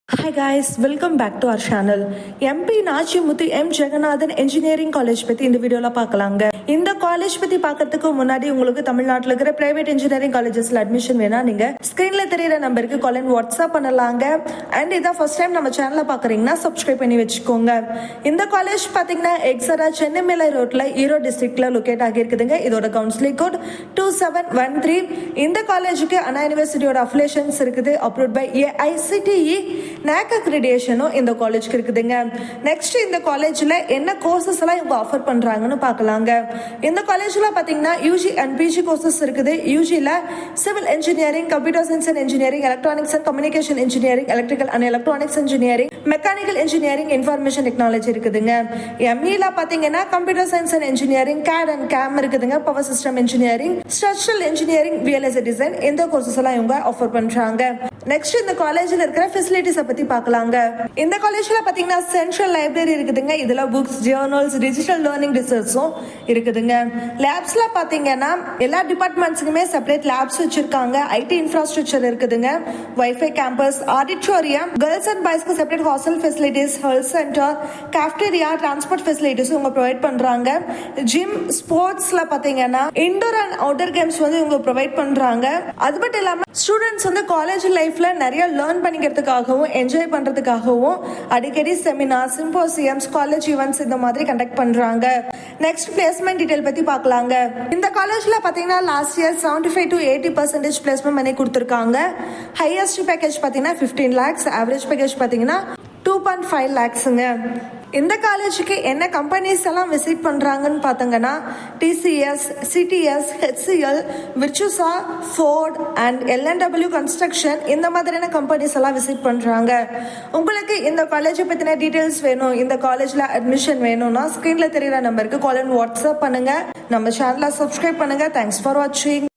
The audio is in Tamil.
Hi guys, welcome back to our channel. MP Nachimuthu M Jeganathan engineering college பத்தி இந்த வீடியோல பார்க்கலாங்க. இந்த காலேஜ் பத்தி பார்க்கிறதுக்கு முன்னாடி உங்களுக்கு தமிழ்நாட்டில் இருக்கிற பிரைவேட் இன்ஜினியரிங் காலேஜஸ்ல அட்மிஷன் வேணா நீங்க ஸ்கிரீன்ல தெரியுற நம்பருக்கு கால் அண்ட் வாட்ஸ்அப் பண்ணலாங்க. அண்ட் இதான் ஃபர்ஸ்ட் டைம் நம்ம சேனலை பாக்குறீங்கன்னா சப்ஸ்கிரைப் பண்ணி வச்சுக்கோங்க. இந்த காலேஜ் பாத்தீங்கன்னா எக்ஸரா சென்னை மேலை ரோட்ல ஈரோடு டிஸ்ட்ரிக்ட்ல லொகேட் ஆகியிருக்குதுங்க. இதோட கவுன்சிலிங் கோட் 2713. இந்த காலேஜுக்கு அண்ணா யூனிவர்சிட்டியோட அஃபிலியேஷன்ஸ் இருக்குது. அப்ரூவ்ட் பை AICTE NAC அக்ரிடியேஷனும் இந்த காலேஜ்க்கு இருக்குதுங்க. நெக்ஸ்ட் இந்த காலேஜ்ல என்ன கோர்சஸ் எல்லாம் இவங்க ஆஃபர் பண்றாங்கன்னு பார்க்கலாங்க. இந்த காலேஜ்ல பாத்தீங்கன்னா யூஜி அண்ட் பிஜி கோர்சஸ் இருக்குது. யூஜில civil engineering, computer science and engineering, electronics and communication engineering, electrical and electronics engineering, mechanical engineering, information technology இருக்குதுங்க. எம்இல பாத்தீங்கன்னா computer science and engineering, CAD and CAM இருக்குதுங்க. Power system engineering, structural engineering, VLSI design, இந்த கோர்சஸ் எல்லாம் இவங்க ஆஃபர் பண்றாங்க. நெக்ஸ்ட் இந்த காலேஜ்ல இருக்கிற ஃபெசிலிட்டிஸ் பத்தி பார்க்கலாங்க. இந்த காலேஜ்ல பாத்தீங்கன்னா சென்ட்ரல் லைப்ரரி இருக்குதுங்க. இதுல புக்ஸ், ஜர்னல்ஸ், டிஜிட்டல் லேர்னிங் ரிசோர்ஸும் இருக்குதுங்க. லேப்ஸ்ல பாத்தீங்கன்னா எல்லா டிபார்ட்மெண்ட்ஸுக்குமே செப்பரேட் லேப்ஸ் வச்சிருக்காங்க. ஐடி இன்ஃப்ராஸ்ட்ரக்சர் இருக்குதுங்க. Wifi campus, auditorium, girls and பாய்ஸ்க்கு separate hostel facilities, health centre, cafeteria, transport facilities இவங்க ப்ரொவைட் பண்றாங்க. ஜிம், ஸ்போர்ட்ஸ்ல பாத்தீங்கன்னா இன்டோர் அண்ட் அவுட்டர் கேம்ஸ் வந்து இவங்க ப்ரொவைட் பண்றாங்க. அது மட்டும் இல்லாம ஸ்டூடெண்ட்ஸ் வந்து காலேஜ் லைஃப்ல நிறைய லேர்ன் பண்ணிக்கிறதுக்காகவும் என்ஜாய் பண்றதுக்காகவும் அடிக்கடி செமினார், சிம்போசியம்ஸ், காலேஜ் ஈவென்ட்ஸ் இந்த மாதிரி கண்டக்ட் பண்றாங்க. நெக்ஸ்ட் பிளேஸ்மெண்ட் டீடைல் பத்தி பார்க்கலாங்க. இந்த காலேஜ்ல பாத்தீங்கன்னா லாஸ்ட் இயர் 75 to 80% பிளேஸ்மெண்ட் பண்ணி கொடுத்திருக்காங்க. ஹையஸ்ட் பேக்கேஜ் பாத்தீங்கன்னா 15 lakhs, ஆவரேஜ் பேக்கேஜ் பாத்தீங்கன்னா 2.5 lakhsங்க. இந்த காலேஜுக்கு என்ன கம்பெனிஸ் எல்லாம் விசிட் பண்றாங்கன்னு பார்த்தங்கன்னா TCS, CTS, HCL, Virtusa, Ford and LNW construction இந்த மாதிரியான கம்பெனிஸ் எல்லாம் விசிட் பண்றாங்க. உங்களுக்கு இந்த காலேஜை பத்தின டீடைல்ஸ் வேணும், இந்த காலேஜ்ல அட்மிஷன் வேணும்னா ஸ்கிரீன்ல தெரியுற நம்பருக்கு கால் அண்ட் வாட்ஸ்அப் பண்ணுங்க. நம்ம சேனலை சப்ஸ்கிரைப் பண்ணுங்க. தேங்க்ஸ் ஃபார் வாட்சிங்.